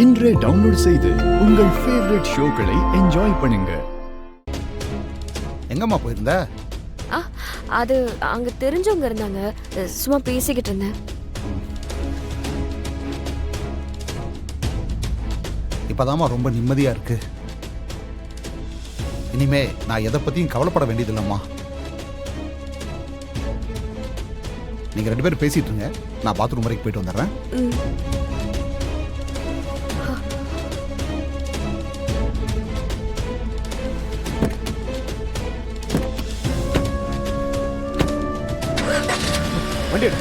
இன்றே டவுன்லோட் செய்து உங்கள் ஃபேவரட் ஷோக்களை என்ஜாய் பண்ணுங்க. எங்கம்மா போயிருந்த? அது அங்க தெரிஞ்சவங்க இருந்தாங்க, சும்மா பேசிக்கிட்டு இருந்தேன். இப்பதாம்மா ரொம்ப நிம்மதியா இருக்கு. இனிமே நான் எதை பத்தியும் கவலைப்பட வேண்டியதில்லைம்மா. நீங்க 2 பேரும் பேசிட்டு இருங்க, நான் பாத்ரூம் வரைக்கும் போயிட்டு வந்துடுறேன். வண்டி எடு.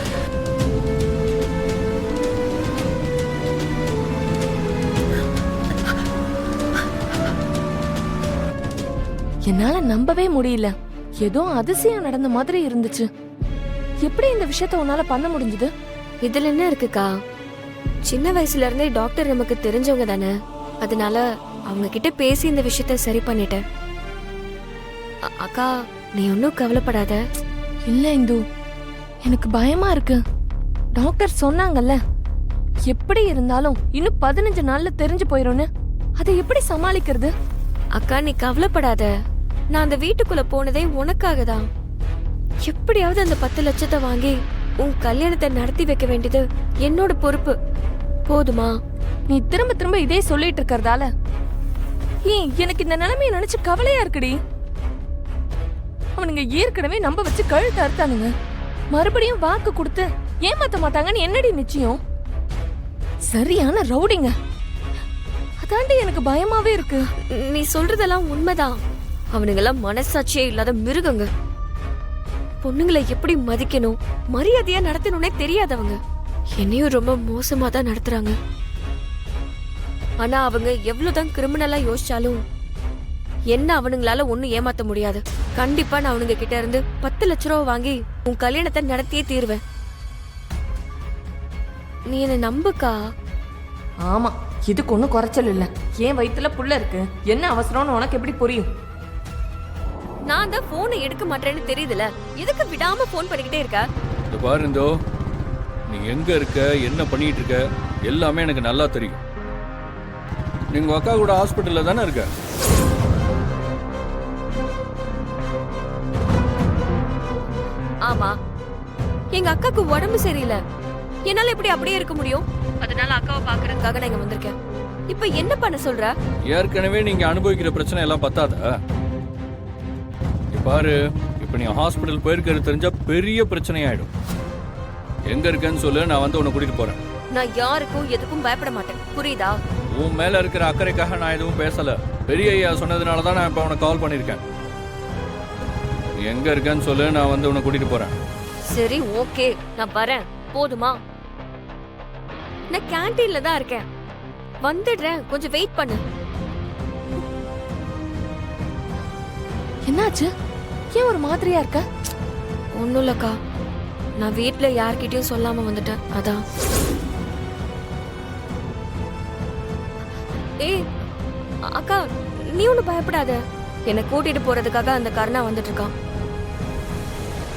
என்னால நம்பவே முடியல. ஏதோ அதிசயம் நடந்த மாதிரி இருந்துச்சு. எப்படி இந்த விஷயத்த உன்னால பண்ண முடிஞ்சது? இதுல என்ன இருக்குக்கா, சின்ன வயசுல இருந்தே டாக்டர் நமக்கு தெரிஞ்சவங்க தானே, அதனால அவங்க கிட்ட பேசி இந்த விஷயத்த சரி பண்ணிட்டேன். அக்கா நீ ஒன்னும் கவலைப்படாத. இல்ல இந்து, எனக்கு பயமா இருக்கு. டாக்டர் சொன்னாங்கல்ல, எப்படி இருந்தாலும் இன்னும் 15 நாள்ல தெரிஞ்சு போயிரும்னு. அதை எப்படி சமாளிக்கிறது? அக்கா நீ கவலைப்படாத, நான் அந்த வீட்டுக்குள்ள போனதே உனக்காக தான். எப்படியாவது அந்த 10 லட்சத்தை வாங்கி உன் கல்யாணத்தை நடத்தி வைக்க வேண்டியது என்னோட பொறுப்பு. போதுமா? நீ திரும்ப திரும்ப இதே சொல்லிட்டு இருக்கறதால எனக்கு இந்த நிலைமையை நினைச்சு கவலையா இருக்குடி. அவனுங்க ஏற்கனவே நம்ப வச்சு கழுத்து அறுத்தானுங்க. மறுபடியும் வாக்கு கொடுத்து ஏமாத்த மாட்டாங்கன்னு என்னடி நிச்சயம்? சரியான ரவுடிங்க. அதாண்டி எனக்கு பயமாவே இருக்கு. நீ சொல்றதெல்லாம் உண்மைதான். அவனுங்கெல்லாம் மனசாட்சியே இல்லாத மிருகங்க. பொண்ணுங்களை எப்படி மதிக்கணும், மரியாதையா நடத்தணும்னே தெரியாதவங்க. என்னையும் ரொம்ப மோசமா தான் நடத்துறாங்க. ஆனா அவங்க எவ்வளவுதான் கிரிமினலா யோசிச்சாலும் என்ன அவனுங்களால ஒண்ணும் ஏமாத்த முடியாது. கண்டிப்பா நான் அவனுங்க கிட்ட இருந்து 10 லட்ச ரூபா வாங்கி உன் கல்யாணத்தை நடத்தியே தீருவேன். நீ என்ன நம்புக்கா. ஆமா, இதுக்கு ஒன்னும் குறைச்சல் இல்ல. ஏன் வயித்துல புள்ள இருக்கு, என்ன அவசரம்னு உனக்கு எப்படி புரியும்? நான் தான் போனை எடுக்க மாட்டேன்னு தெரியுதுல, எதுக்கு விடாம போன் பண்ணிக்கிட்டே இருக்க? இந்த பாருந்தோ, நீ எங்க இருக்க, என்ன பண்ணிட்டு இருக்க, எல்லாமே எனக்கு நல்லா தெரியும். நீங்க அக்கா கூட ஹாஸ்பிட்டல்ல தானே இருக்க? ஆமா, எங்க அக்காக்கு உடம்பு சரியில்லை. என்னால எப்படி அப்படியே இருக்க முடியும்? அதனால அக்காவை பாக்குறதுக்காக நான் இங்க வந்திருக்கேன். இப்ப என்ன பண்ண சொல்ற? ஏற்கனவே நீங்க அனுபவிக்கிற பிரச்சனை எல்லாம் பத்தாதா? பாரு, இப்ப நீ ஹாஸ்பிட்டல் போயிருக்கிறது தெரிஞ்சா பெரிய பிரச்சனை ஆயிடும். எங்க இருக்கேன்னு சொல்லு, நான் வந்து உன்னை கூட்டிட்டு போறேன். நான் யாருக்கும் எதுக்கும் பயப்பட மாட்டேன், புரியுதா? உன் மேல இருக்கிற அக்கறைக்காக நான் எதுவும் பேசல. பெரிய ஐயா சொன்னதுனாலதான் நான் இப்ப உனக்கு கால் பண்ணிருக்கேன். எங்க இருக்கேன்னு சொல்லு, நான் வந்து உன்னை கூட்டிட்டு போறேன். சரி ஓகே, நான் வரேன். போதுமா? நான் கேண்டீன்ல தான் இருக்கேன், வந்துடுறேன். கொஞ்சம் வெயிட் பண்ணு. என்னாச்சு? ஏன் ஒரு மாதிரியா இருக்க? ஒன்னும் இல்லக்கா, நான் வீட்டுல யார்கிட்டயும் சொல்லாம வந்துட்டேன், அதான். ஏய் அக்கா, நீ ஒன்னும் பயப்படாத. என்னை கூட்டிட்டு போறதுக்காக அந்த கருணா வந்துட்டு இருக்கான்.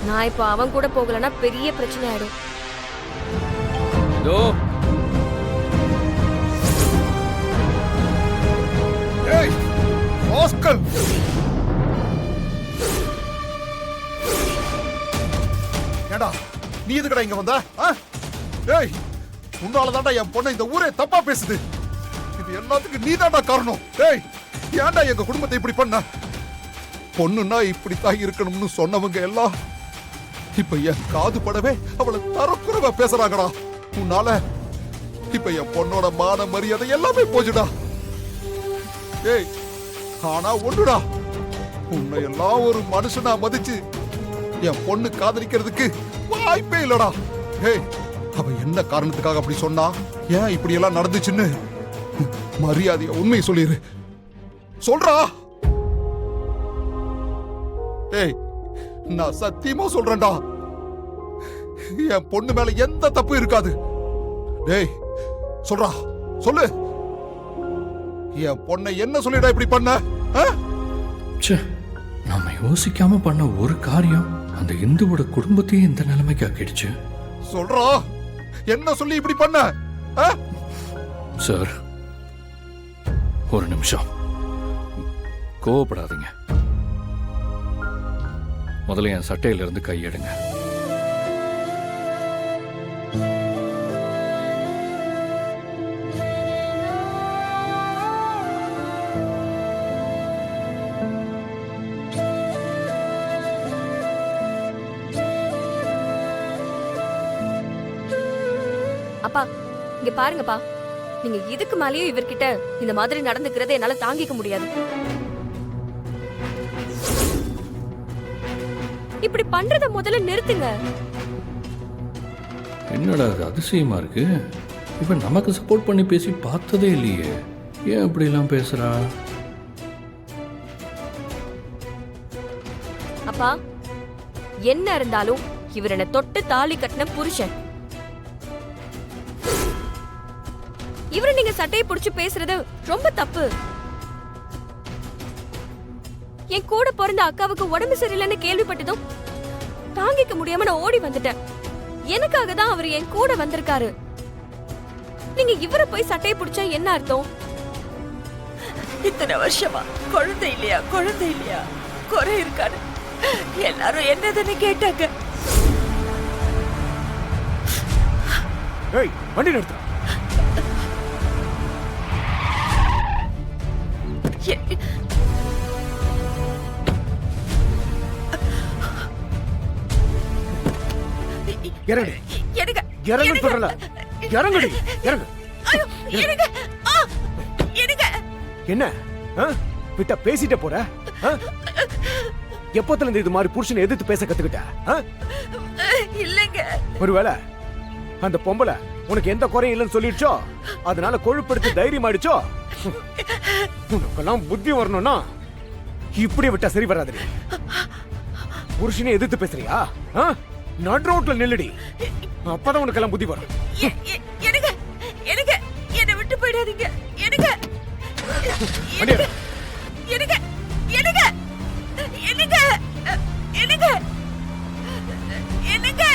நான் இப்ப அவன் கூட போகலன்னா பெரிய பிரச்சனை ஆயிடும். இதோ ஏய் ஆஸ்கல், ஏடா நீ எதுக்குடா இங்க வந்த? ஏய், உன்னாலதான்டா என் பொண்ணை இந்த ஊரே தப்பா பேசுது. இது எல்லாத்துக்கும் நீதான்டா காரணம். ஏய், ஏன்டா எங்க குடும்பத்தை இப்படி பண்ண? பொண்ணுன்னா இப்படித்தான் இருக்கணும்னு சொன்னவங்க எல்லாம் இப்ப என் காது படவே அவளை தரக்குறைவா பேசுறாங்கடா. உன்னால இப்ப என் பொண்ணோட மான மரியாதை எல்லாமே போச்சுடா. ஏய், ஆனா ஒண்ணுடா, உன்னை எல்லாம் ஒரு மனுஷனா மதிச்சு என் பொண்ணு காதலிக்கிறதுக்கு வாய்ப்பே இல்லடா. ஏய், அவ என்ன காரணத்துக்காக அப்படி சொன்னா, ஏன் இப்படி எல்லாம் நடந்துச்சுன்னு மரியாதையா உண்மையை சொல்லிரு. சொல்றா. ஏய், நான் சத்தியமா சொல்றேன்டா, என் பொண்ணு மேல எந்த தப்பு இருக்காது. ஏய் சொல்றா, சொல்லு. என் பொண்ணை என்ன சொல்லிடா இப்படி பண்ண? நம்ம யோசிக்காம பண்ண ஒரு காரியம் அந்த இந்துவோட குடும்பத்தையும் இந்த நிலைமைக்கு ஆக்கிடுச்சு. சொல்றா, என்ன சொல்லி இப்படி பண்ண? சார், ஒரு நிமிஷம், கோவப்படாதீங்க. முதல்ல என் சட்டையில இருந்து கையெடுங்க. அப்பா இங்க பாருங்கப்பா, நீங்க இதுக்கு மேலேயும் இவர்கிட்ட இந்த மாதிரி நடந்துக்கிறதை என்னால தாங்கிக்க முடியாது. இப்படி பண்றத முதல்ல நிறுத்துங்க. என்னடா அது அதிசயமா இருக்கு, இவன் நமக்கு சப்போர்ட் பண்ணி பேசி பார்த்ததே இல்லையே, ஏன் அப்படி எல்லாம் பேசுறா? அப்பா என்ன இருந்தாலும் இவர் என்ன தொட்டு தாலி கட்டின புருஷன். இவரை நீங்க சட்டையை புடிச்சு பேசுறது ரொம்ப தப்பு. என் கூட பிறந்த அக்காவுக்கு உடம்பு சரியில்லைன்னு கேள்விப்பட்டதும் தாங்கிக்க முடியாம நான் ஓடி வந்துட்டேன். எனக்காக தான் அவர் என் கூட வந்திருக்காரு. நீங்க இவரை போய் சட்டையை புடிச்சா என்ன அர்த்தம்? இத்தனை வருஷமா குழந்தை இல்லையா குழந்தை இல்லையா குறை இருக்காரு எல்லாரும் என்னதுன்னு கேட்டாங்க. ஏய் வண்டி நிறுத்து. இறங்கு. எனக்கு இறங்கு சொல்றல. இறங்குடி. இறங்கு. எனக்கு எனக்கு என்ன விட்டா பேசிட்டே போற? எப்போத்துல இருந்து இது மாதிரி புருஷனை எதிர்த்து பேச கத்துக்கிட்ட? இல்லங்க. ஒருவேளை அந்த பொம்பளை உனக்கு எந்த குறையும் இல்லைன்னு சொல்லிடுச்சோ, அதனால கொழுப்படுத்தி தைரியம் ஆயிடுச்சோ? உனக்கெல்லாம் புத்தி வரணும்னா இப்படி விட்டா சரி வராது. புருஷனை எதிர்த்து பேசுறியா? நடு ரோட்ல நில்லுடி, அப்பதான் உனக்கு எல்லாம் புத்தி வரும். எனக்கு எனக்கு என்னை விட்டு போயிடாதீங்க. எனக்கு வண்டியை எனக்கு எனக்கு எனக்கு எனக்கு எனக்கு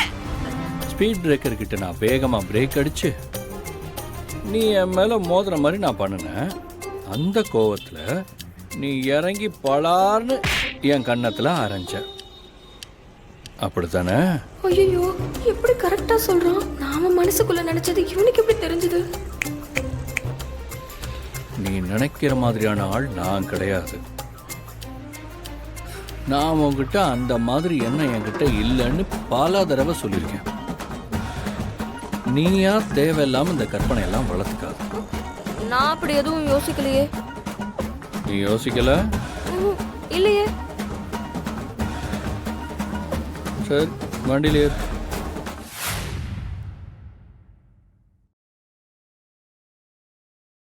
ஸ்பீட் பிரேக்கர் கிட்ட நான் வேகமா பிரேக் அடிச்சு நீ என் மேல மோதுற மாதிரி நான் பண்ணினேன். அந்த கோவத்துல நீ இறங்கி பலார்னு என் கன்னத்துல அரைஞ்ச, அப்படித்தானே? ஐயோ எப்படி கரெக்டா சொல்றான். நாம மனசுக்குள்ள நினைச்சது இவனுக்கு எப்படி தெரிஞ்சது? நீ நினைக்கிற மாதிரியான ஆள் நான் கிடையாது. நான் உன்கிட்ட அந்த மாதிரி எண்ணம் என்கிட்ட இல்லைன்னு பல தடவை சொல்லியிருக்கேன். நீயா தேவையில்லாம இந்த கற்பனை எல்லாம் வளர்த்துக்காது. நான் அப்படி எதுவும் யோசிக்கலையே. நீ யோசிக்கல? இல்லையே. சரி, வண்டியில ஏறு.